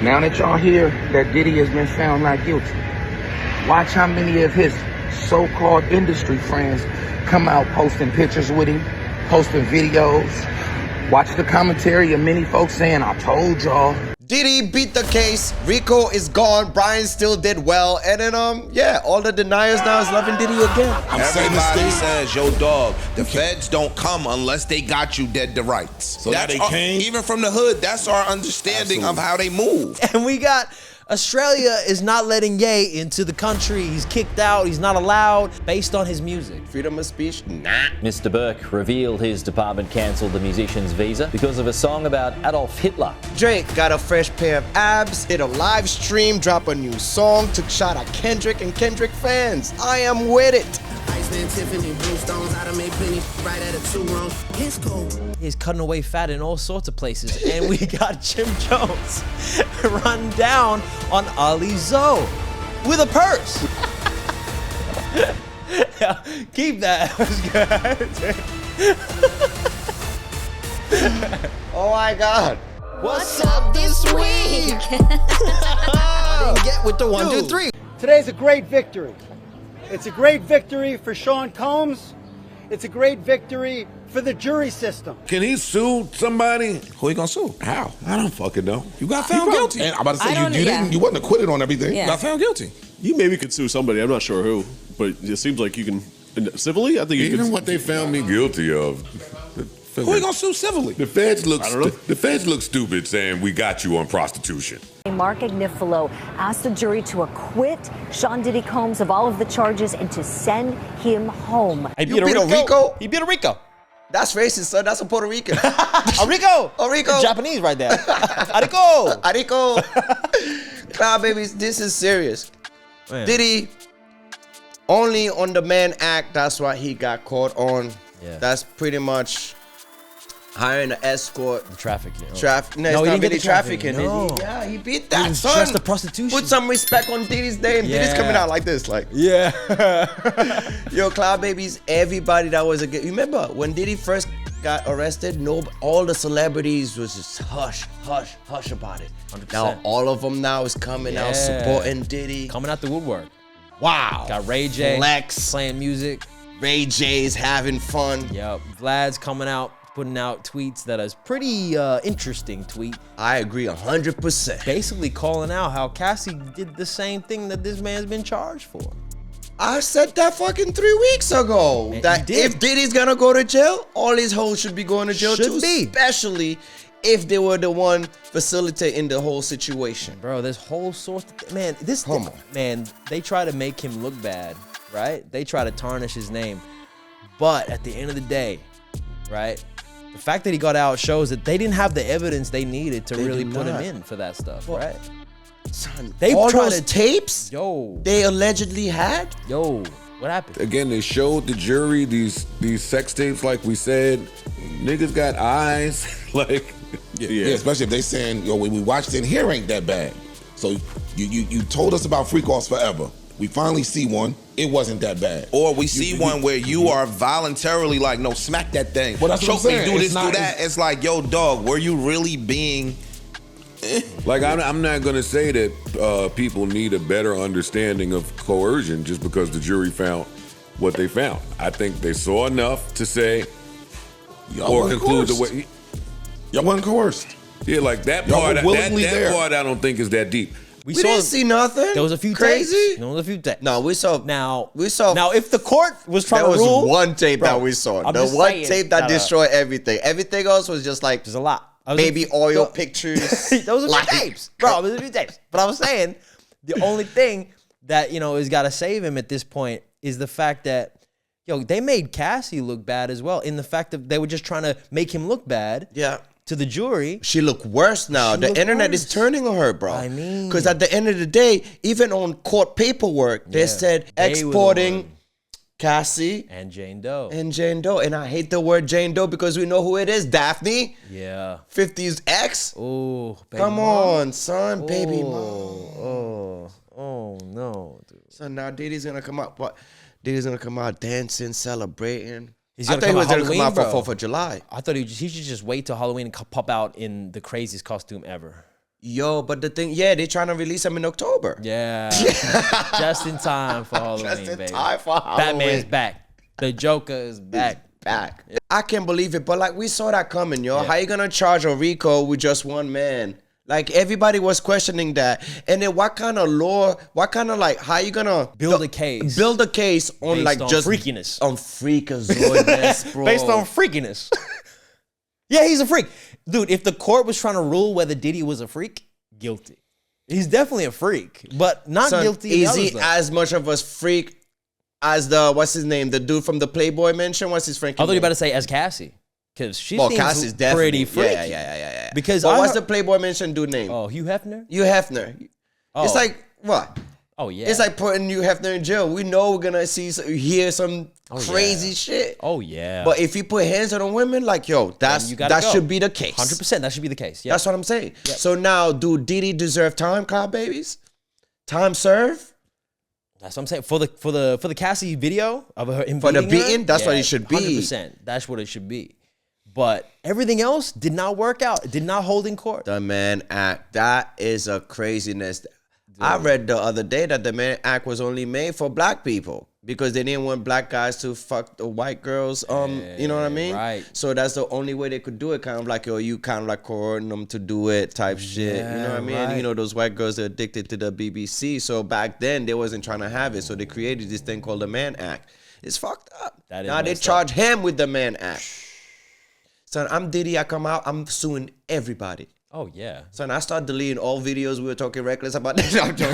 Now that y'all hear that Diddy has been found not guilty, watch how many of his so-called industry friends come out posting pictures with him, posting videos. Watch the commentary of many folks saying, I told y'all. Diddy beat the case. Rico is gone. Brian still did well. And then, yeah, all the deniers now is loving Diddy again. Everybody says, yo, dog, the feds don't come unless they got you dead to rights. So that's they came? Even from the hood, that's our understanding of how they move. And we got Australia is not letting Ye into the country. He's kicked out. He's not allowed based on his music. Freedom of speech? Nah. Mr. Burke revealed his department cancelled the musician's visa because of a song about Adolf Hitler. Drake got a fresh pair of abs, did a live stream, drop a new song, took shot at Kendrick and Kendrick fans. I am with it. He's cutting away fat in all sorts of places. And we got Jim Jones run down on Ali Zoe with a purse. Yeah, keep that. Oh my God. What's up this week? I didn't get with the 1, 2, 3. Today's a great victory. It's a great victory for Sean Combs. It's a great victory for the jury system. Can he sue somebody? Who he gonna sue? How? I don't fucking know. You got found guilty. And I'm about to say, you wasn't acquitted on everything. You got found guilty. You maybe could sue somebody. I'm not sure who, but it seems like you can civilly. I think you Even could. what they found me guilty of. Who he gonna sue civilly? The feds look stupid saying we got you on prostitution. Mark Agnifilo asked the jury to acquit Sean Diddy Combs of all of the charges and to send him home. He beat a Rico. He beat a Rico. That's racist, son. That's a Puerto Rican. A Rico. A Rico. Japanese right there. Arico. Arico. Cloud babies, this is serious. Man. Diddy, only on the Mann Act, that's what he got caught on. Yeah. That's pretty much hiring an escort. Trafficking. No, he it's not didn't get really the trafficking. no. Yeah, he beat that, It's son. just the prostitution. Put some respect on Diddy's name. Yeah. Diddy's coming out like this, like. Yeah. Yo, Cloud babies, everybody that was a good. Remember when Diddy first got arrested? All the celebrities was just hush, hush, hush about it. 100%. Now all of them now is coming out supporting Diddy. Coming out the woodwork. Wow. Got Ray J. Flex. Playing music. Ray J's having fun. Yep. Vlad's coming out, putting out tweets that is pretty interesting tweet. I agree 100%. Basically calling out how Cassie did the same thing that this man's been charged for. I said that fucking 3 weeks ago. And that you did. if Diddy's gonna go to jail, all his hoes should be going to jail Should too. be. Especially if they were the one facilitating the whole situation. Bro, there's whole sorts of man, Come on. man, they try to make him look bad, right? They try to tarnish his name. But at the end of the day, right? The fact that he got out shows that they didn't have the evidence they needed to really did put him not. in for that stuff, Well, right? Son, They all tried those to- tapes Yo, they allegedly had. what happened? Again, they showed the jury these sex tapes like we said. Niggas got eyes. Like, Yeah, especially if they saying, yo, when we watched it here ain't that bad. So you told us about freak offs forever. We finally see one. It wasn't that bad. Or we see one where you are voluntarily like, no, smack that thing. Well, that's what I'm Choke me, saying. do It's this, not- do that. It's like, yo, dog, were you really being... Like, I'm not going to say that people need a better understanding of coercion just because the jury found what they found. I think they saw enough to say Y'all or wasn't conclude the coerced. way. Y'all wasn't coerced. Yeah, like that Y'all part. were willingly That there. part I don't think is that deep. We didn't see nothing. There was a few crazy. tapes. There was a few tapes. No, we saw. Now, we saw. Now, if the court was trying there to was rule, one tape Bro, that we saw. I'm The just one saying, tape that no. destroyed everything. Everything else was just like there's a lot. baby oil pictures. Those are like, few tapes, bro. Those are few tapes. But I was saying, the only thing that has got to save him at this point is the fact that they made Cassie look bad as well. In the fact that they were just trying to make him look bad. Yeah. To the jury. She looked worse now. She The looked internet worse. is turning on her, bro. I mean. Because at the end of the day, even on court paperwork, they said they were the exporting one. Cassie And Jane Doe. and Jane Doe. And I hate the word Jane Doe because we know who it is. Daphne. Yeah. 50's ex. Oh, baby Come mom. on, son. Baby mom. Oh, no, dude. So now Diddy's going to come out. But Diddy's going to come out dancing, celebrating. He's I gonna thought he come was out going to come Halloween, out bro. for 4th of July. I thought he should just wait till Halloween and pop out in the craziest costume ever. Yo, but the thing, yeah, they're trying to release him in October. Yeah. Just in time for Halloween, Just in baby. time for Halloween. Batman's back. The Joker is back. I can't believe it, but like we saw that coming, yo. How you gonna charge a RICO with just one man? Like everybody was questioning that. And then what kind of law, what kind of like, how you gonna build a case? Build a case on Based like on just freakiness. On freakazoidness, bro. Based on freakiness. Yeah, he's a freak. Dude, if the court was trying to rule whether Diddy was a freak, guilty. He's definitely a freak, but not Son, guilty. in the Is others, he though. as much of a freak as the, what's his name? The dude from the Playboy Mansion? What's his freaking I thought you were name? about to say as Cassie. Because she Well, seems Cassie's definitely pretty freaky. Yeah. Because but I what's heard- the Playboy Mansion dude name? Oh, Hugh Hefner? Hugh Hefner. Oh. It's like, what? Oh, yeah. It's like putting Hugh Hefner in jail. We know we're gonna hear some crazy shit. Oh, yeah. But if you put hands on a women, like, yo, that should be the case. 100%. That should be the case. Yeah. That's what I'm saying. So now, do Diddy deserve time, Cloud Babies? Time served? That's what I'm saying. For the Cassie video of him For the beating her, beating, that's what it should be. 100%. That's what it should be. But everything else did not work out. It did not hold in court. The Man Act. That is a craziness. Dude. I read the other day that the Man Act was only made for black people because they didn't want black guys to fuck the white girls. You know what I mean? Right. So that's the only way they could do it. Kind of like, yo, you kind of like coercing them to do it type shit. You know what I mean? right. You know, those white girls are addicted to the BBC. So back then, they wasn't trying to have it. So they created this thing called the Man Act. It's fucked up. That is now they messed charge him with the Man Act. Son, I'm Diddy. I come out, I'm suing everybody. Oh, yeah. Son, I start deleting all videos we were talking reckless about. I'm joking.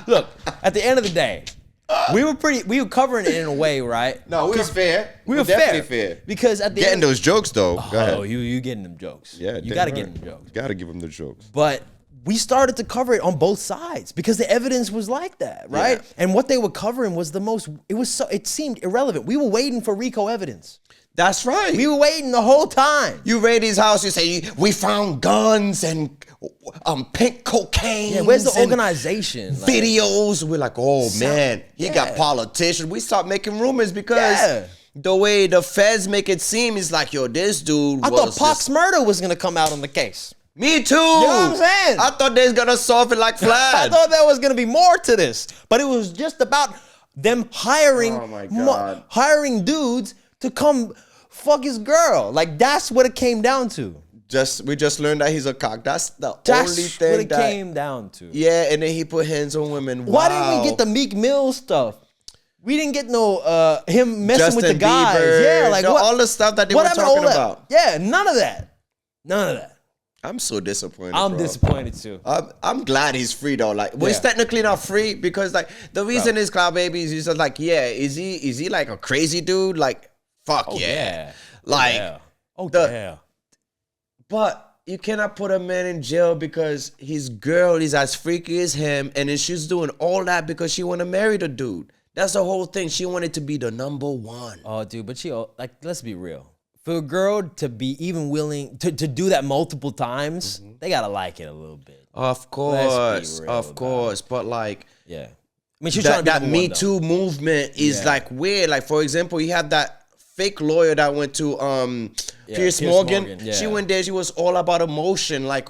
Look, at the end of the day, we were covering it in a way, right? No, we was fair. We were definitely fair. Because at the Getting end, those jokes though. Go ahead. oh, you getting them jokes. Yeah, you damn got to right. get them jokes. Gotta give them the jokes. But we started to cover it on both sides because the evidence was like that, right? Yeah. And what they were covering was it seemed irrelevant. We were waiting for RICO evidence. That's right. We were waiting the whole time. You raid his house, you say, we found guns and pink cocaine. Yeah, where's the organization? Like, Videos. We're like, oh, man, he got politicians. We start making rumors because the way the feds make it seem is like, yo, this dude I was thought Pac's murder was going to come out on the case. Me too. You know what I'm saying? I thought they was going to solve it like I Vlad. thought there was going to be more to this, but it was just about them hiring, Oh, my God. hiring dudes to come fuck his girl. Like, that's what it came down to. We just learned that he's a cock. That's the That's only thing what it that came down to. Yeah, and then he put hands on women. Why Wow. didn't we get the Meek Mill stuff? We didn't get no him messing with the Justin guys. Bieber, Yeah, like what, all the stuff that they what were happened to talking all that? about. Yeah, none of that. None of that. I'm so disappointed. I'm bro. disappointed too. I'm glad he's free though. Like, well, he's technically not free because like the reason is Cloud Baby is he's just like, yeah, is he like a crazy dude? Like, fuck Oh, yeah. Like, yeah. Oh, the- yeah. but you cannot put a man in jail because his girl is as freaky as him, and then she's doing all that because she want to marry the dude. That's the whole thing. She wanted to be the number one. Oh, dude, but let's be real. For a girl to be even willing to do that multiple times, they gotta like it a little bit. Of course, but like, Yeah. I mean, she's trying to be that number Me one, though. Too movement is Yeah. like weird. Like, for example, you have that fake lawyer that went to Pierce Morgan. Yeah. She went there, she was all about emotion. Like,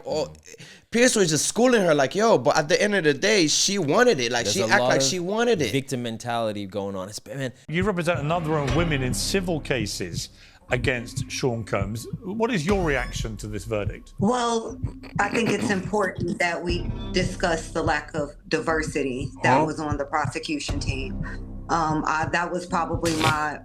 Pierce was just schooling her, like, yo, but at the end of the day, she wanted it. Like, There's she a act lot like of she wanted it. Victim mentality going on. Man, You represent a number of women in civil cases against Sean Combs. What is your reaction to this verdict? Well, I think it's important that we discuss the lack of diversity that was on the prosecution team. That was probably my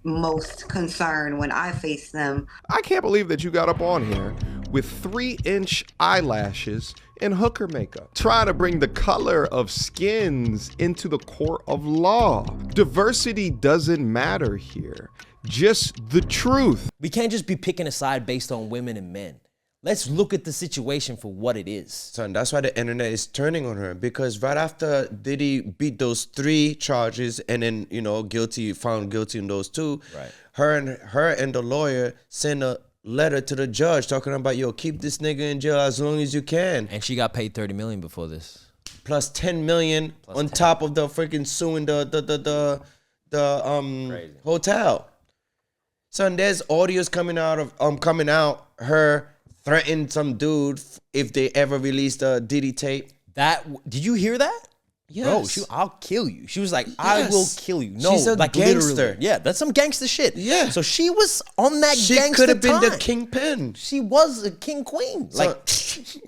most concern when I faced them. I can't believe that you got up on here with 3-inch eyelashes and hooker makeup, trying to bring the color of skins into the court of law. Diversity doesn't matter here, just the truth. we can't just be picking a side based on women and men. Let's look at the situation for what it is. Son, that's why the internet is turning on her, because right after Diddy beat those 3 charges and then, found guilty in those 2, Right. her and the lawyer sent a letter to the judge talking about, yo, keep this nigga in jail as long as you can. And she got paid $30 million before this. Plus 10 million on top of the freaking suing the hotel. Son, there's audios coming out her threatened some dude if they ever released a Diddy tape. Did you hear that? Yes. Bro, I'll kill you. She was like, I will kill you. No, she's a like gangster. literally. Yeah, that's some gangster shit. Yeah. So she was on that She gangster could have been the time. kingpin. She was a king queen. Like,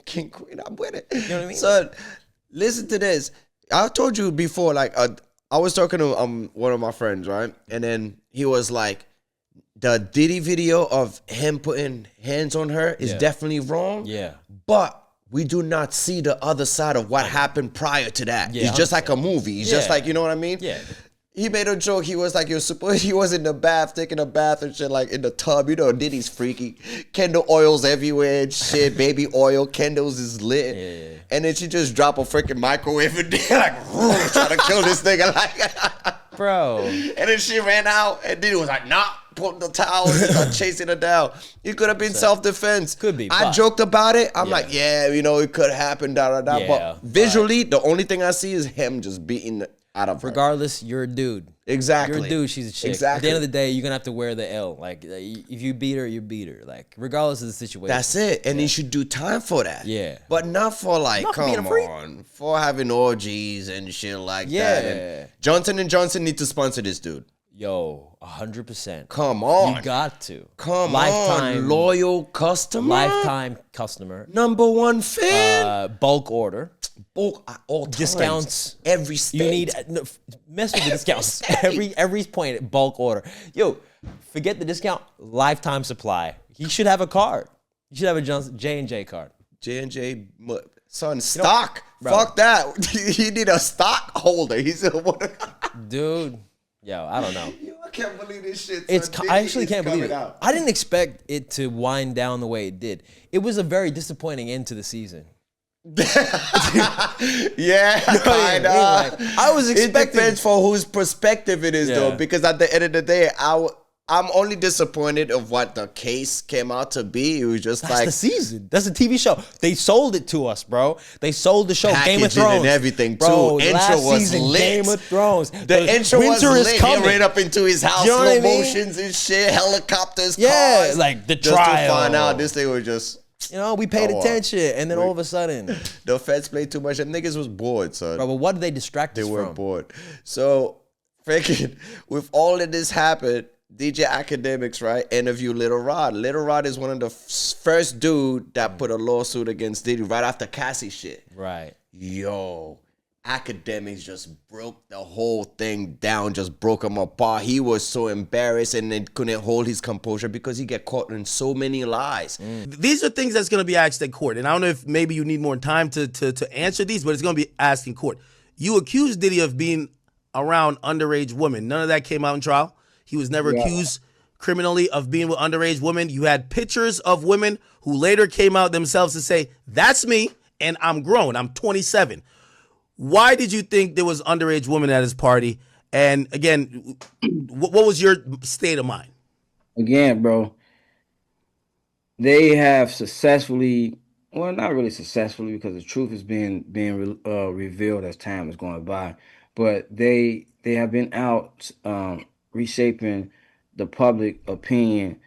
king queen, I'm with it. you know what I mean? So listen to this. I told you before, like I was talking to one of my friends, right? And then he was like, the Diddy video of him putting hands on her is definitely wrong. Yeah. But we do not see the other side of what happened prior to that. Yeah, It's just like a movie. It's just like, you know what I mean? Yeah. He made a joke. He was like, he was in the bath, taking a bath and shit, like in the tub. You know, Diddy's freaky. Candle oils everywhere and shit. Baby oil. Candles is lit. Yeah. And then she just drop a freaking microwave in there, like, trying to kill this nigga. Like, bro. And then she ran out, and Diddy was like, nah, put the towel and start chasing her down. It could have been self-defense. Could be. I but- joked about it. I'm like, yeah, you know, it could happen, Yeah, but visually, the only thing I see is him just beating out of her. Regardless, you're a dude. Exactly. You're a dude, she's a chick. At Exactly. the end of the day, you're going to have to wear the L. Like, if you beat her, you beat her. Like, regardless of the situation. That's it. And he should do time for that. Yeah. But not for like, Not for being come a freak. on, for having orgies and shit like Yeah. that. And Johnson & Johnson need to sponsor this dude. Yo, 100%. Come on. You got to. Come Lifetime, on, loyal customer. Lifetime customer. #1 fan. Bulk order. Bulk all times. Discounts. Every state. You need mess with the discounts. every point bulk order. Yo, forget the discount. Lifetime supply. He should have a card. You should have a J&J card. J&J, son, stock. bro. Fuck that. He need a stock holder. He's a Dude. Yo, I don't know. Yo, I can't believe this shit. I actually can't believe it. I didn't expect it to wind down the way it did. It was a very disappointing end to the season. Yeah, kind of. I was expecting. It depends for whose perspective it is, though, Yeah. because at the end of the day, I'm only disappointed of what the case came out to be. It was just That's like the season. That's a TV show. They sold it to us, bro. They sold the show. Game of packaging Thrones and everything, bro, too. Intro last was season, lit. Game of Thrones. The intro was winter lit. is He coming. ran up into his house, You know what I slow mean? motions and shit, helicopters, Yeah, cars. like the just trial. to find out this thing was just. You know, we paid Oh, attention, and then all of a sudden, The feds played too much. Them niggas was bored, son. bro. But what did they distract They us were from? bored. So, freaking, with all of this happened, DJ Academics, right, interview Little Rod. Little Rod is one of the first dude that put a lawsuit against Diddy right after Cassie shit. Right. Yo, Academics just broke the whole thing down, just broke him apart. He was so embarrassed and then couldn't hold his composure because he get caught in so many lies. These are things that's going to be asked in court. And I don't know if maybe you need more time to answer these, but it's going to be asked in court. You accused Diddy of being around underage women. None of that came out in trial. He was never accused criminally of being with underage women. You had pictures of women who later came out themselves to say, that's me, and I'm grown. I'm 27. Why did you think there was underage women at his party? And again, what was your state of mind? Again, bro, they have successfully, well, not really successfully because the truth is being revealed as time is going by, but they have been out reshaping the public opinion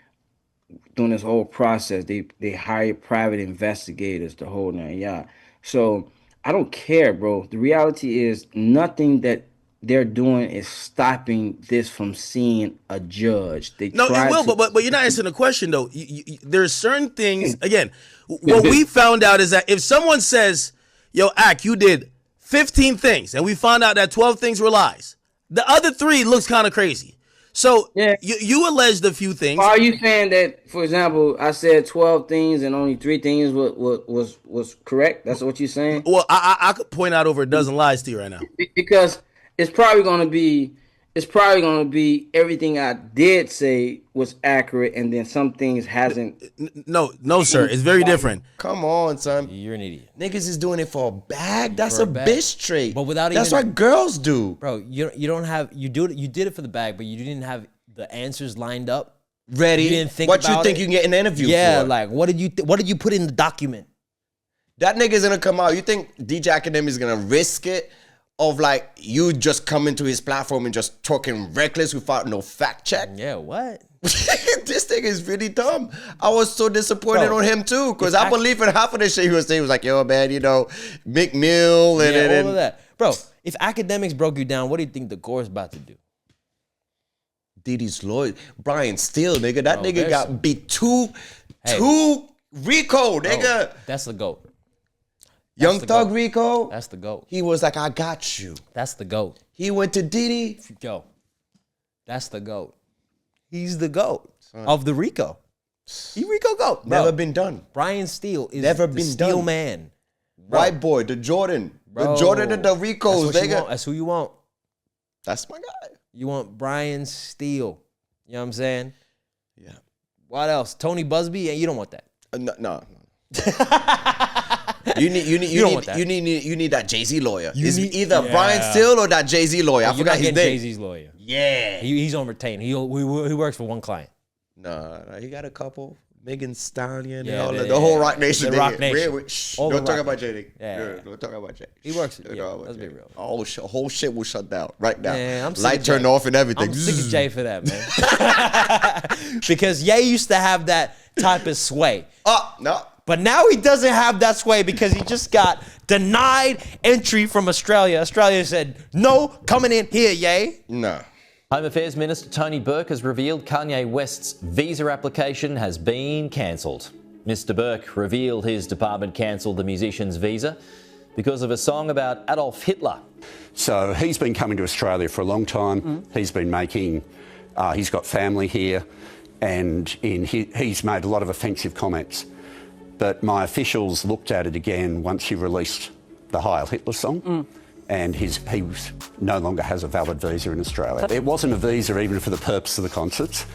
during this whole process. They hired private investigators, the whole 9 yards. So I don't care, bro. The reality is nothing that they're doing is stopping this from seeing a judge. No, it will, but you're not answering the question, though. There's certain things, again, what we found out is that if someone says, yo, Ak, you did 15 things, and we found out that 12 things were lies, the other 3 looks kind of crazy. So you alleged a few things. Are you saying that, for example, I said 12 things and only 3 things was correct? That's what you're saying? Well, I could point out over a dozen lies to you right now. Because it's probably gonna be everything I did say was accurate, and then some things hasn't. No, sir. It's very different. Come on, son. You're an idiot. Niggas is doing it for a bag. That's For a a bag. bitch trait. But without That's even- what girls do. Bro, you don't have you did it for the bag, but you didn't have the answers lined up. Ready? You didn't think What you about think it. you can get an interview Yeah, for? like what did you put in the document? That nigga's gonna come out. You think DJ Academy is gonna risk it of like you just coming to his platform and just talking reckless without no fact check? Yeah, what? This thing is really dumb. I was so disappointed Bro, on him too, because it's I believe in half of the shit he was saying. He was like, "Yo, man, you know, McMill and all of that, bro. If academics broke you down, what do you think the Gore's about to do? Diddy's lawyer, Brian Steele, nigga. That Bro, nigga got beat two Rico, nigga. That's the GOAT. Young Thug Rico. That's the GOAT. He was like, I got you. That's the GOAT. He went to Diddy. Yo, that's the GOAT. He's the GOAT of the Rico. He Rico GOAT. Bro. Never been done. Brian Steele is Never the been Steel done. man. White boy, the Jordan. Bro. The Jordan and the Ricos, That's what you nigga. want. That's who you want. That's my guy. You want Brian Steele. You know what I'm saying? Yeah. What else? Tony Busby? Yeah, you don't want that. No. You need that Jay-Z lawyer. It's either Brian Steele or that Jay-Z lawyer. I forgot his name. Jay-Z's lawyer. Yeah. He's on retainer. He works for one client. No, he got a couple. Megan Stallion, Yeah, and all the- the whole yeah, Rock Nation. the Rock Nation. All the Don't talk Rock about Nation. Jay. Yeah. Don't talk about Jay. He works. Don't Yeah, talk about let's be Jay. real. Whole shit will shut down right now. Man, I'm sick Light of Jay. turned off and everything. I'm sick of Jay for that, man. Because Ye used to have that type of sway. No. But now he doesn't have that sway because he just got denied entry from Australia. Australia said, no, coming in here, Ye. No. Home Affairs Minister Tony Burke has revealed Kanye West's visa application has been cancelled. Mr. Burke revealed his department cancelled the musician's visa because of a song about Adolf Hitler. So he's been coming to Australia for a long time. He's been making, he's got family here, and he's made a lot of offensive comments. But my officials looked at it again once he released the Heil Hitler song. And he no longer has a valid visa in Australia. It wasn't a visa even for the purpose of the concerts.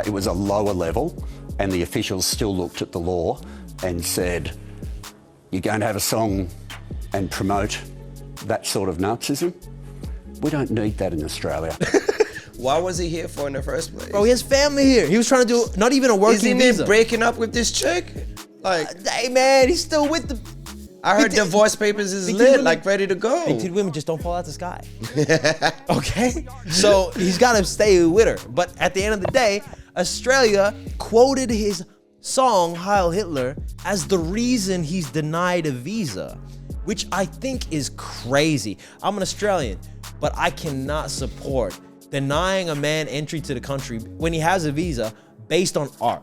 It was a lower level, and the officials still looked at the law and said, you're going to have a song and promote that sort of Nazism? We don't need that in Australia. Why was he here for in the first place? Bro, he has family here. He was trying to do not even a working Isn't he visa. breaking up with this chick? Like, hey man, he's still with the. I heard divorce papers is lit, like ready to go. Big titty women just don't fall out the sky. Okay? So he's got to stay with her. But at the end of the day, Australia quoted his song, Heil Hitler, as the reason he's denied a visa, which I think is crazy. I'm an Australian, but I cannot support denying a man entry to the country when he has a visa based on art.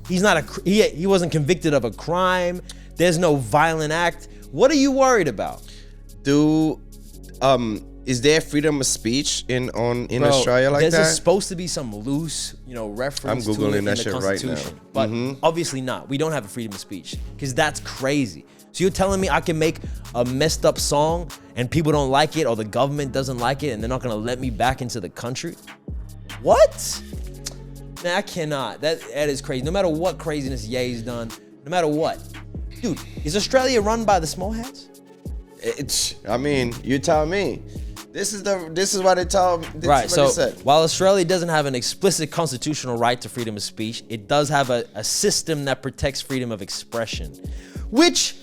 He's not he wasn't convicted of a crime. There's no violent act. What are you worried about? Is there freedom of speech in Bro, Australia like that? There's supposed to be some loose, reference I'm to Googling it in that the shit right now. Constitution. But obviously not. We don't have a freedom of speech because that's crazy. So you're telling me I can make a messed up song and people don't like it or the government doesn't like it and they're not gonna let me back into the country? What? Man, I cannot. That is crazy. No matter what craziness Ye's done, no matter what. Dude, is Australia run by the small hats? You tell me. This is what they tell. Right. So while Australia doesn't have an explicit constitutional right to freedom of speech, it does have a system that protects freedom of expression, which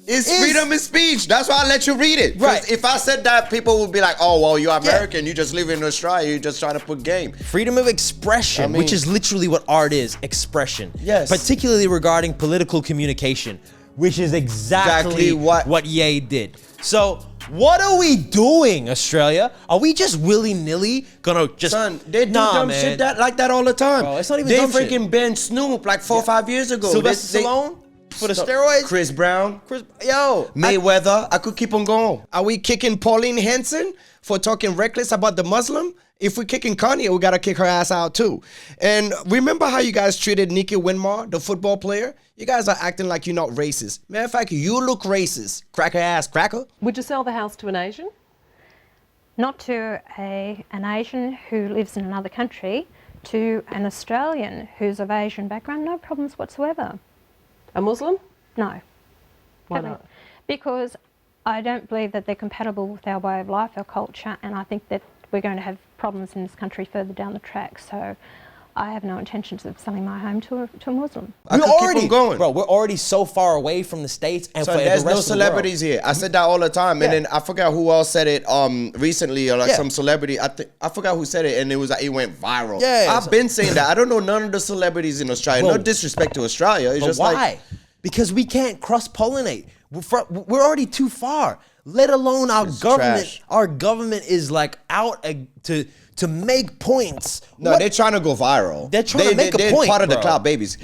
is freedom of speech. That's why I let you read it. Right. If I said that, people would be like, "Oh, well, you're American. You just live in Australia. You just trying to put game." Freedom of expression, which is literally what art is, expression. Yes. Particularly regarding political communication, which is exactly what Ye did. So what are we doing, Australia? Are we just willy-nilly gonna just... Son, they do dumb shit like that all the time. Bro, it's not even they dumb shit. freaking banned Snoop like 4 or 5 years ago. Sylvester Stallone for the steroids? Chris Brown. Yo. Mayweather. I could keep on going. Are we kicking Pauline Hanson for talking reckless about the Muslim? If we're kicking Kanye, we gotta kick her ass out too. And remember how you guys treated Nikki Winmar, the football player? You guys are acting like you're not racist. Matter of fact, you look racist. Cracker ass cracker. Would you sell the house to an Asian? Not to an Asian who lives in another country, to an Australian who's of Asian background, no problems whatsoever. A Muslim? No. Why not? Because I don't believe that they're compatible with our way of life, our culture, and I think that we're going to have problems in this country further down the track. So I have no intentions of selling my home to a Muslim. I could keep on going. Bro, we're already so far away from the States and So for there's the no rest of the world. celebrities here. I said that all the time, and then I forgot who else said it recently, or like some celebrity. I forgot who said it, and it was like it went viral. Yeah, I've been saying that. I don't know none of the celebrities in Australia. Bro. No disrespect to Australia. It's But just why? like Because we can't cross-pollinate. We're already too far. Let alone our government. trash. Our government is like out to make points. no, they're trying to go viral. They're trying to make a they're point, part of the bro. Cloud Babies.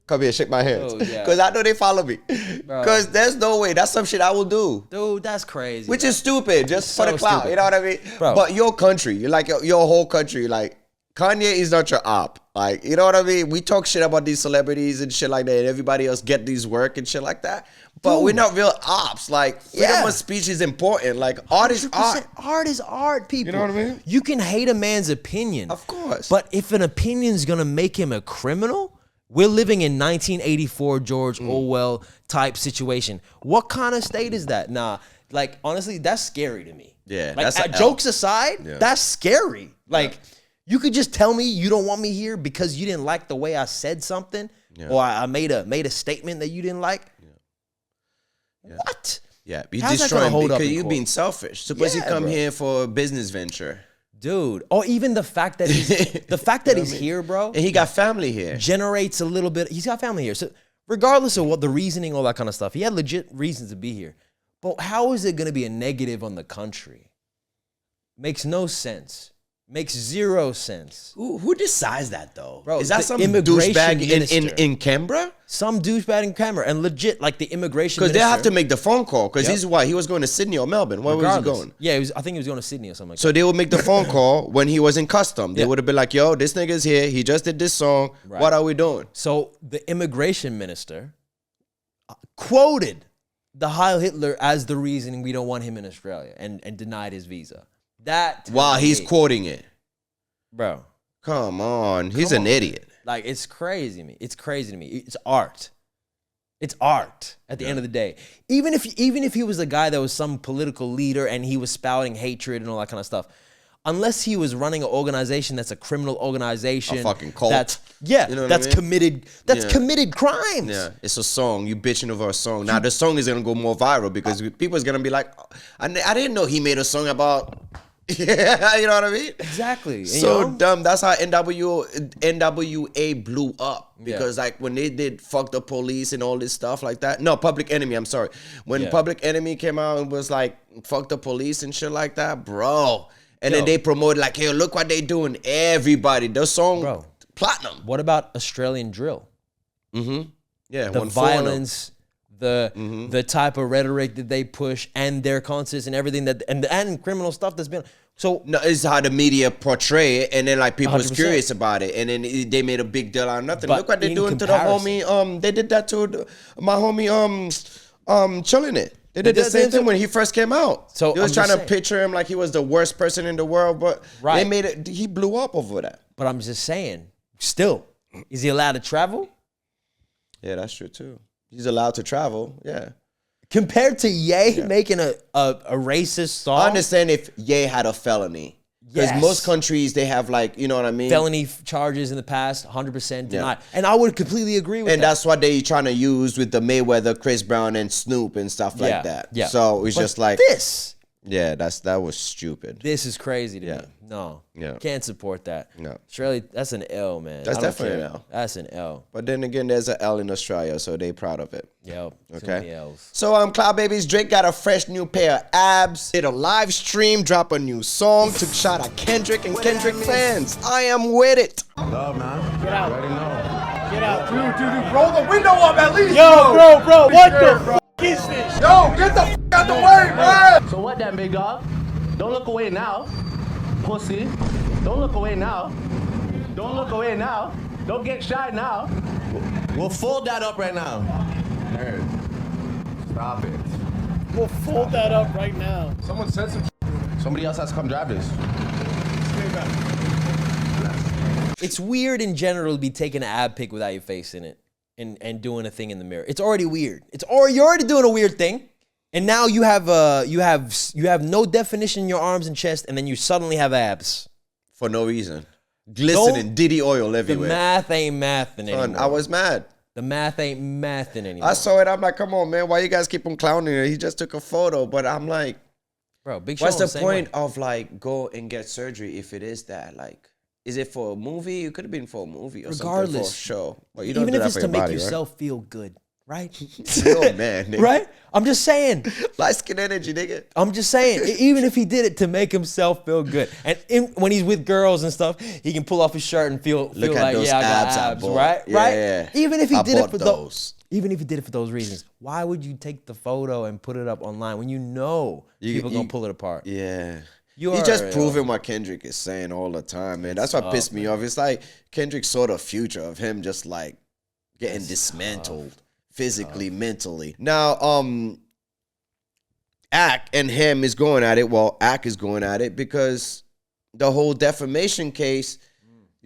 Come here, shake my hands, Oh, yeah. because I know they follow me. Because there's no way that's some shit I will do. Dude, that's crazy. Which is stupid, just for so the clout. stupid. You know what I mean? Bro. But your country, you're like your whole country, like Kanye is not your op. Like, you know what I mean? We talk shit about these celebrities and shit like that, and everybody else get these work and shit like that. But Dude. we're not real ops. Like, freedom of speech is important. Like, art is art. Art is art, people. You know what I mean? You can hate a man's opinion. Of course. But if an opinion's gonna make him a criminal, we're living in 1984 George Orwell type situation. What kind of state is that? Nah, like honestly, that's scary to me. Yeah, Like that's a L. jokes aside, Yeah. that's scary. Like you could just tell me you don't want me here because you didn't like the way I said something, or I made a statement that you didn't like. What? Yeah, you're How's that destroying gonna hold up because in you're court? being selfish. Suppose you Yeah, come bro. here for a business venture. Dude, or even the fact that he's he's here, bro, And he got family here. generates a little bit. He's got family here, so regardless of what the reasoning, all that kind of stuff, he had legit reasons to be here. But how is it going to be a negative on the country? Makes no sense. Makes zero sense. Who decides that though? Bro, Is that the some immigration douchebag minister. in Canberra? Some douchebag in Canberra, and legit like the immigration. Because they have minister- to make the phone call. Because Yep. he was going to Sydney or Melbourne. Where was he Regardless. going? Yeah, I think he was going to Sydney or something like So they would make the phone call when he was in custom. They Yeah. would have been like, "Yo, this nigga's here. He just did this song. Right. What are we doing?" So the immigration minister quoted the Heil Hitler as the reason we don't want him in Australia and denied his visa. That While to he's me- quoting it. bro. Come on. He's Come an on. idiot. Like it's crazy to me. It's crazy to me. It's art. It's art at the end of the day. Even if he was a guy that was some political leader and he was spouting hatred and all that kind of stuff, unless he was running an organization that's a criminal organization, A fucking cult. That's You know what I mean? committed. That's Yeah. committed crimes. Yeah, it's a song. You bitching over a song. Now the song is gonna go more viral because people's gonna be like, I didn't know he made a song about. Yeah, you know what I mean? Exactly. So You know? dumb. That's how NWA blew up because like when they did "Fuck the Police" and all this stuff like that. No, Public Enemy. I'm sorry. When Yeah. Public Enemy came out and was like "Fuck the Police" and shit like that, bro. And Yo. then they promoted like, "Hey, look what they doing." Everybody, the song platinum. What about Australian drill? Mm-hmm. Yeah, The 1-4-0. violence, the type of rhetoric that they push, and their concerts and everything that and criminal stuff that's been. So no, it's how the media portray it, and then like people was 100%. curious about it, and then they made a big deal out of nothing. But Look what they're in doing to the comparison- homie. They did that to my homie. Chilling it. They did the same thing when he first came out. So they was I'm trying just to saying. picture him like he was the worst person in the world, but Right. they made it. He blew up over that. But I'm just saying, still, is he allowed to travel? Yeah, that's true too. He's allowed to travel. Yeah. Compared to Ye making a racist song, I understand if Ye had a felony. Because Yes. most countries, they have like, you know what I mean? felony charges in the past, 100% denied. And I would completely agree with And that. that's what they trying to use with the Mayweather, Chris Brown, and Snoop and stuff like that. Yeah. So it's But just like this. Yeah, that was stupid. This is crazy to me. No. Yeah. Can't support that. No. Australia, that's an L, man. That's I don't definitely care. an L. That's an L. But then again, there's an L in Australia, so they proud of it. Yo, too Okay. many L's. So Cloud Babies, Drake got a fresh new pair of abs. Did a live stream, drop a new song, took shot at Kendrick and Kendrick fans. I am with it. Love, man. Get out. Already know. Get out. Dude, roll the window up at least. Yo, bro, what the f is this? Yo, get the f out the way, bro. So what then, big dog? Don't look away now. Pussy. Don't look away now. Don't look away now. Don't get shy now. We'll fold that up right now. Nerd. Stop it. We'll fold that up right now. Someone said some. Somebody else has to come drive this. It's weird in general to be taking an ab pic without your face in it and doing a thing in the mirror. It's already weird. You're already doing a weird thing. And now you have no definition in your arms and chest, and then you suddenly have abs. For no reason. glistening, Diddy oil everywhere. The math ain't mathing anymore. Son, I was mad. The math ain't mathing anymore. I saw it. I'm like, come on, man. Why you guys keep on clowning her? He just took a photo. But I'm like, bro, Big what's Sean the same point way. of like go and get surgery if it is that? Like, is it for a movie? It could have been for a movie or something, for a Regardless, show. But you don't even do if that it's for to your make body, yourself feel good, right? Oh man, nigga. Right? I'm just saying. Light skin energy, nigga. I'm just saying. Even if he did it to make himself feel good, and when he's with girls and stuff, he can pull off his shirt and feel Look at like, those yeah, I got abs I abs, bought. right? Yeah, right? yeah. Even if he I did it bought for those. Even if he did it for those reasons, why would you take the photo and put it up online when you know people gonna pull it apart? Yeah. You He are, just proving what Kendrick is saying all the time, man. That's what pissed me off. It's like Kendrick saw the future of him just like getting dismantled physically, mentally. Now, Ak and him is going at it. Well, Ak is going at it because the whole defamation case,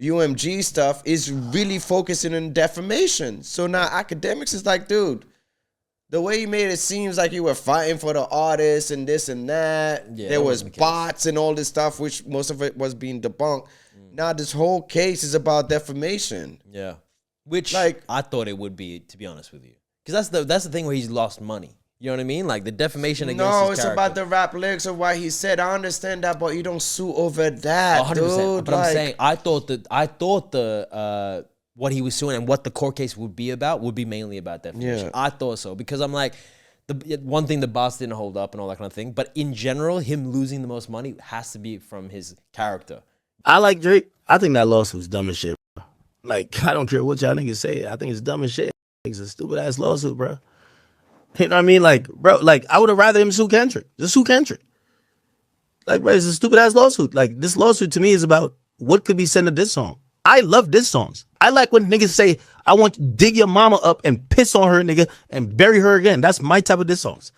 UMG stuff, is really focusing on defamation. So now academics is like, dude, the way you made it seems like you were fighting for the artists and this and that. Yeah, there that was wasn't the bots and all this stuff, which most of it was being debunked. Now this whole case is about defamation. Yeah, which like I thought it would be, to be honest with you, because that's the thing where he's lost money. You know what I mean? Like the defamation against No, his it's character. about the rap lyrics of what he said. I understand that, but you don't sue over that, 100%. dude. But I'm saying I thought the what he was suing and what the court case would be about would be mainly about defamation. Yeah. I thought so because I'm like, the one thing the boss didn't hold up and all that kind of thing. But in general, him losing the most money has to be from his character. I like Drake. I think that lawsuit's dumb as shit, bro. Like, I don't care what y'all niggas say. I think it's dumb as shit. It's a stupid ass lawsuit, bro. You know what I mean? Like, bro, like, I would have rather him sue Kendrick. Just sue Kendrick. Like, bro, it's a stupid ass lawsuit. Like, this lawsuit to me is about what could be said to this song. I love diss songs. I like when niggas say, I want to dig your mama up and piss on her, nigga, and bury her again. That's my type of diss songs.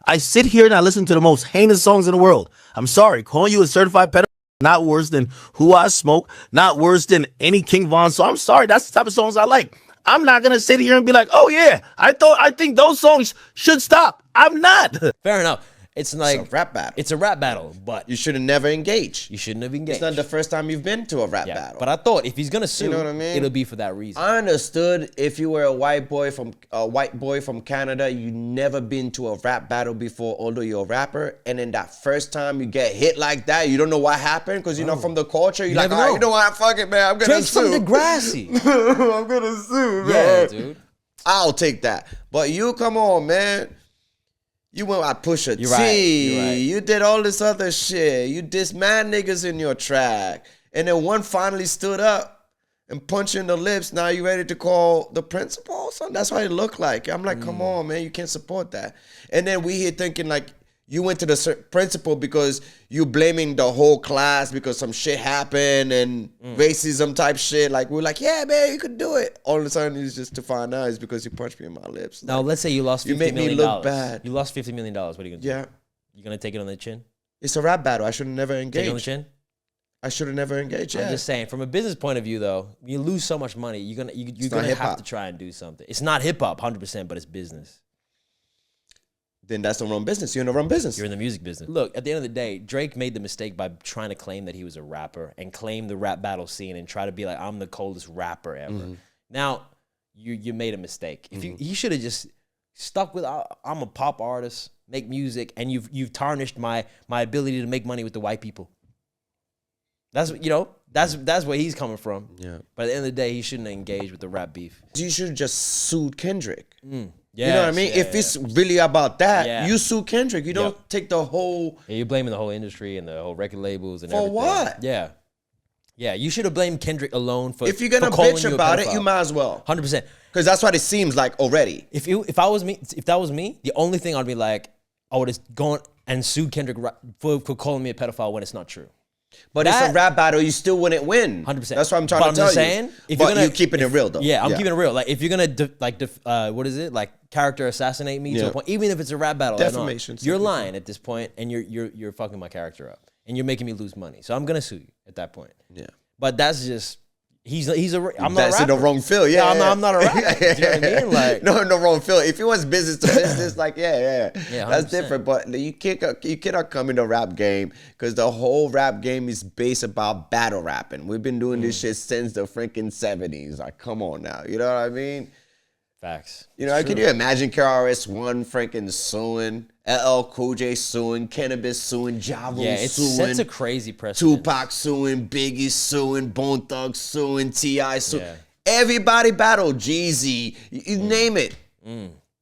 I sit here and I listen to the most heinous songs in the world. I'm sorry, calling you a certified pedophile, not worse than Who I Smoke, not worse than any King Von song. I'm sorry, that's the type of songs I like. I'm not gonna sit here and be like, oh yeah, I think those songs should stop. I'm not. Fair enough. It's like It's a rap battle. It's a rap battle, but You should have never engaged. you shouldn't have engaged. It's not the first time you've been to a rap battle. But I thought if he's gonna sue, You know what I mean? it'll be for that reason. I understood if you were a white boy from Canada, you never been to a rap battle before, although you're a rapper, and then that first time you get hit like that, you don't know what happened because you're not from the culture. You're like, never all right, know. you know what? Fuck it, man. I'm gonna Drake's sue. from Degrassi. I'm gonna sue, man. Yeah, dude. I'll take that. But you, come on, man. You went at Pusha T. You're right. You did all this other shit. You dissed mad niggas in your track. And then one finally stood up and punched you in the lips. Now you ready to call the principal or something? That's what it looked like. I'm like, come on, man. You can't support that. And then we here thinking like, you went to the principal because you blaming the whole class because some shit happened and racism type shit. Like, we're like, yeah, man, you could do it. All of a sudden, it's just to find out it's because you punched me in my lips. Now, let's say you lost $50 You make me million. look bad. You lost $50 million. What are you gonna do? Yeah. You gonna take it on the chin? It's a rap battle. I should have never Take it on the engaged. chin? I should have never engaged. Yeah. I'm just saying, from a business point of view, though, you lose so much money. You're not gonna have hip-hop. to try and do something. It's not hip hop, 100%, but it's business. Then that's the wrong business. You're in the wrong business. You're in the music business. Look, at the end of the day, Drake made the mistake by trying to claim that he was a rapper and claim the rap battle scene and try to be like, I'm the coldest rapper ever. Now, you made a mistake. If he should have just stuck with, I'm a pop artist, make music, and you've tarnished my ability to make money with the white people. That's where he's coming from. Yeah. But at the end of the day, he shouldn't have engaged with the rap beef. You should have just sued Kendrick. Yes, you know what I mean? yeah, if it's really about that, Yeah. you sue Kendrick. You don't take the whole. Yeah, you're blaming the whole industry and the whole record labels and For everything. what? Yeah. Yeah, you should have blamed Kendrick alone for. If you're gonna for calling bitch you a about it, pedophile. you might as well. 100%. Because that's what it seems like already. If that was me, the only thing I'd be like, I would have gone and sued Kendrick for calling me a pedophile when it's not true. But it's a rap battle. You still wouldn't win. 100%. That's what I'm trying But to tell just saying, you. if But you're gonna, you keeping it real though. Yeah, I'm keeping it real. Like if you're gonna what is it? Like character assassinate me to Yeah. a point, even if it's a rap battle. or not, Defamation, you're simply. lying at this point, and you're fucking my character up, and you're making me lose money. So I'm gonna sue you at that point. Yeah. But that's just I'm not a That's in the rapper. wrong field. Yeah, I'm not a rapper. Do you know what I mean? Like, no, in the wrong field. If it was business to business, like Yeah, that's 100%. different. But you cannot come in the rap game because the whole rap game is based about battle rapping. We've been doing this shit since the freaking 70s. Like, come on now, you know what I mean? Facts. You know, can you imagine KRS-One freaking suing, LL Cool J suing, Cannabis suing, Javo yeah, suing, it's a crazy precedent. Tupac suing, Biggie suing, Bone Thug suing, T.I. suing. Everybody battled. Jeezy, you name it.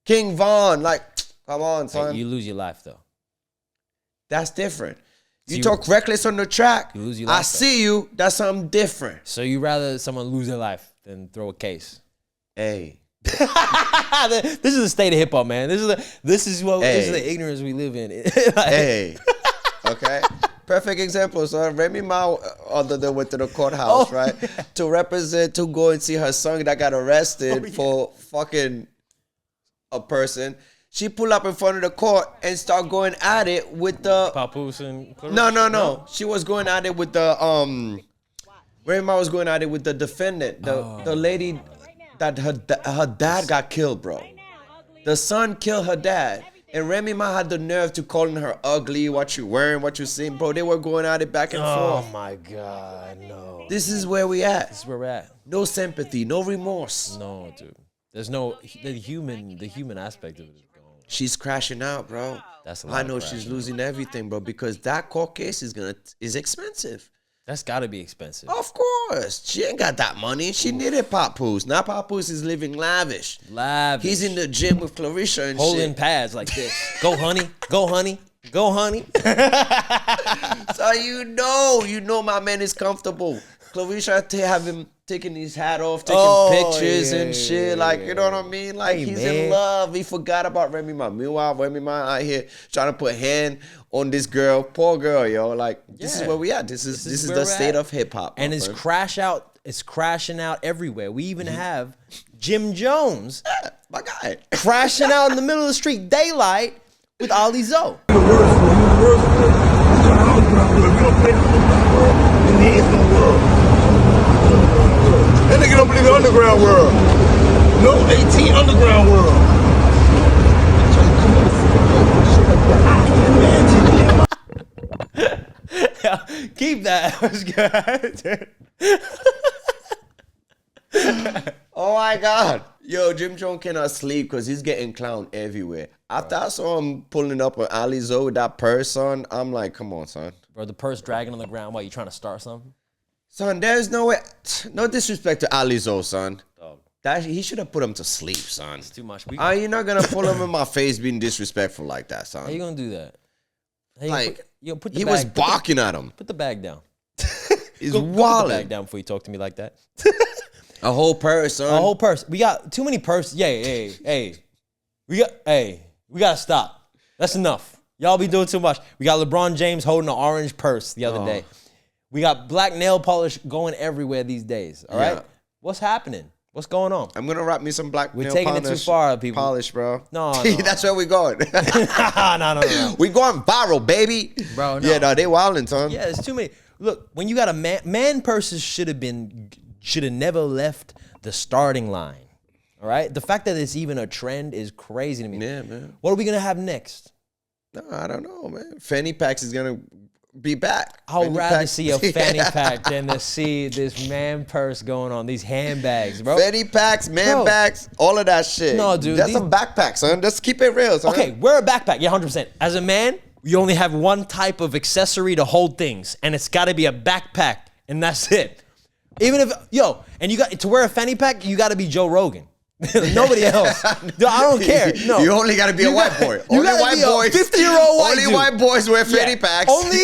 King Von, like, come on, son. You lose your life though. That's different. You So talk reckless on the track. You lose your life, I see you. That's something different. So you rather someone lose their life than throw a case. Hey. This is the state of hip hop, man. This is the ignorance we live in. Like, Hey. Okay. Perfect example. So Remy Ma, other than went to the courthouse, right, to represent, to go and see her son that got arrested for fucking a person. She pull up in front of the court and start going at it with the Papoose and No. She was going at it with the Remy Ma was going at it with the defendant, the lady that her dad got killed, bro. The son killed her dad. And Remy Ma had the nerve to calling her ugly, what you wearing, what you seeing, bro. They were going at it back and forth. Oh my God, no. This is where we at. This is where we're at. No sympathy, no remorse. No, dude. There's no the human aspect of it is gone. She's crashing out, bro. That's a lot I of know crashing she's losing everything, bro, because that court case is expensive. That's gotta be expensive. Of course. She ain't got that money. She needed Papoose. Now Papoose is living lavish. Lavish. He's in the gym with Clarissa and Holding shit. pads like this. Go, honey. Go, honey. Go, honey. So you know my man is comfortable. Clarissa have him taking his hat off, taking pictures and shit. Like, you know what I mean? Like, Hey, he's man. in love. He forgot about Remy Ma. Meanwhile, Remy Ma out here trying to put hand on this girl. Poor girl, yo. Like, this is where we at. This is where the we're state at. of hip hop. And it's crashing out everywhere. We even have Jim Jones, my guy, crashing out in the middle of the street, daylight, with Ali Zoe. That nigga don't believe in the underground world. No 18 underground world. Keep that. That was good. Oh my God. Yo, Jim Jones cannot sleep because he's getting clowned everywhere. After I saw him pulling up on Ali Zoe with that purse on, I'm like, come on, son. Bro, the purse dragging on the ground while you trying to start something? Son, there's no way. No disrespect to Ali Zoe, son. He should have put him to sleep, son. It's too much. You're not going to pull him in my face being disrespectful like that, son. How you going to do that? How you Like, put the he bag, was barking at him. Put the bag down. He's Go put the wilding. bag down before you talk to me like that. A whole purse, son. A whole purse. We got too many purses. Hey. We gotta stop. That's enough. Y'all be doing too much. We got LeBron James holding an orange purse the other day. We got black nail polish going everywhere these days. All right? Yeah. What's happening? What's going on? I'm gonna wrap me some black We're nail taking it too far, people. Polish, bro. No. That's where we going. No. We going viral, baby. Bro, no. Yeah, no, they wilding, son. Yeah, it's too many. Look, when you got a man purses should have never left the starting line. All right? The fact that it's even a trend is crazy to me. Yeah, man. What are we gonna have next? No, I don't know, man. Fanny packs is gonna be back. I would Fanny rather packs- see a fanny pack than to see this man purse going on, these handbags, bro. Fanny packs, man Bro. bags, all of that shit. No, dude, That's these- some backpacks, son. Let's keep it real, son. Okay, wear a backpack. Yeah, 100%. As a man, you only have one type of accessory to hold things, and it's got to be a backpack, and that's it. Even if, and you got to wear a fanny pack, you got to be Joe Rogan. Nobody else. Dude, I don't care. No, You only gotta be a white boy. Only gotta white be a boys. 50-year-old white Only dude. white boys wear fanny packs. Only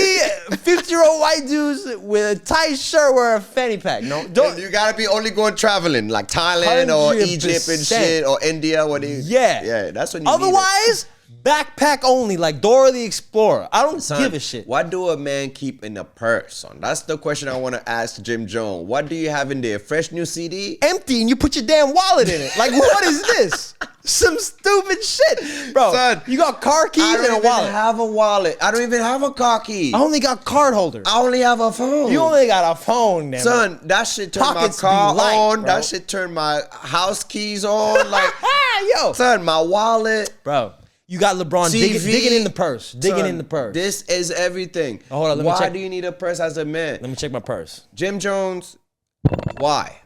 50-year-old white dudes with a tight shirt wear a fanny pack. No, don't. You gotta be only going traveling, like Thailand or 100%. Egypt and shit, or India. Yeah, that's when you need it. Otherwise, backpack only, like Dora the Explorer. I don't Son, give a shit. What do a man keep in a purse, son? That's the question I want to ask Jim Jones. What do you have in there? Fresh new CD? Empty, and you put your damn wallet in it. Like, what is this? Some stupid shit, bro. Son, you got car keys I and a don't even wallet. have a wallet. I don't even have a car key. I only got card holder. I only have a phone. You only got a phone, damn it. Son, that shit turn Pockets be my car light, on. bro. That shit turn my house keys on. Like, Yo. son, my wallet. Bro, you got LeBron TV. digging in the purse. Digging Son, in the purse. This is everything. Oh, hold on, let me why check. do you need a purse as a man? Let me check my purse. Jim Jones, why?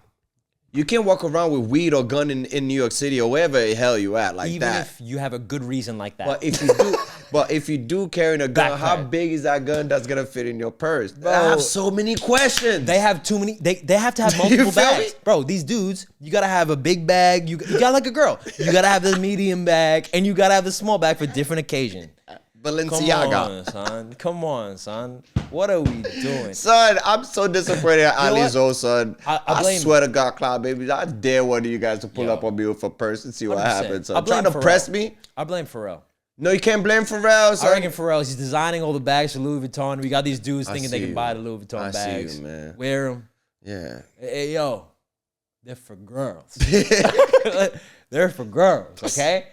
You can't walk around with weed or gun in New York City or wherever the hell you at like Even that. if you have a good reason like that. But if you do carry a gun, how big is that gun that's gonna fit in your purse? I have so many questions. They have too many. They have to have multiple bags, bro. These dudes, you gotta have a big bag. You got like a girl. You gotta have the medium bag, and you gotta have the small bag for different occasion. Balenciaga. Come on, son. What are we doing? Son, I'm so disappointed at Ali's old son. I blame swear to God, Cloud Babies, I dare one of you guys to pull up on me with a purse and see what 100%. happens. I Son. blame Trying to Pharrell. press me? I blame Pharrell. No, you can't blame Pharrell, son. I reckon Pharrell, he's designing all the bags for Louis Vuitton. We got these dudes thinking they see can you. buy the Louis Vuitton I see bags. you, man. Wear them. Yeah. Hey, yo, they're for girls. They're for girls, okay?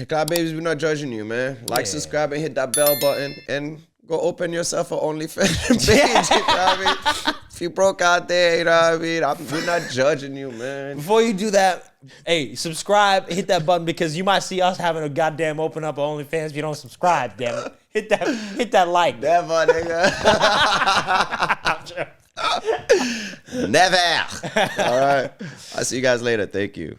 Cloud Babies, we're not judging you, man. Like, subscribe, and hit that bell button, and go open yourself an OnlyFans page. You know what I mean? If you broke out there, you know what I mean? We're not judging you, man. Before you do that, hey, subscribe, hit that button because you might see us having a goddamn open up OnlyFans if you don't subscribe, damn it. Hit that like. Never, nigga. Never. All right. I'll see you guys later. Thank you.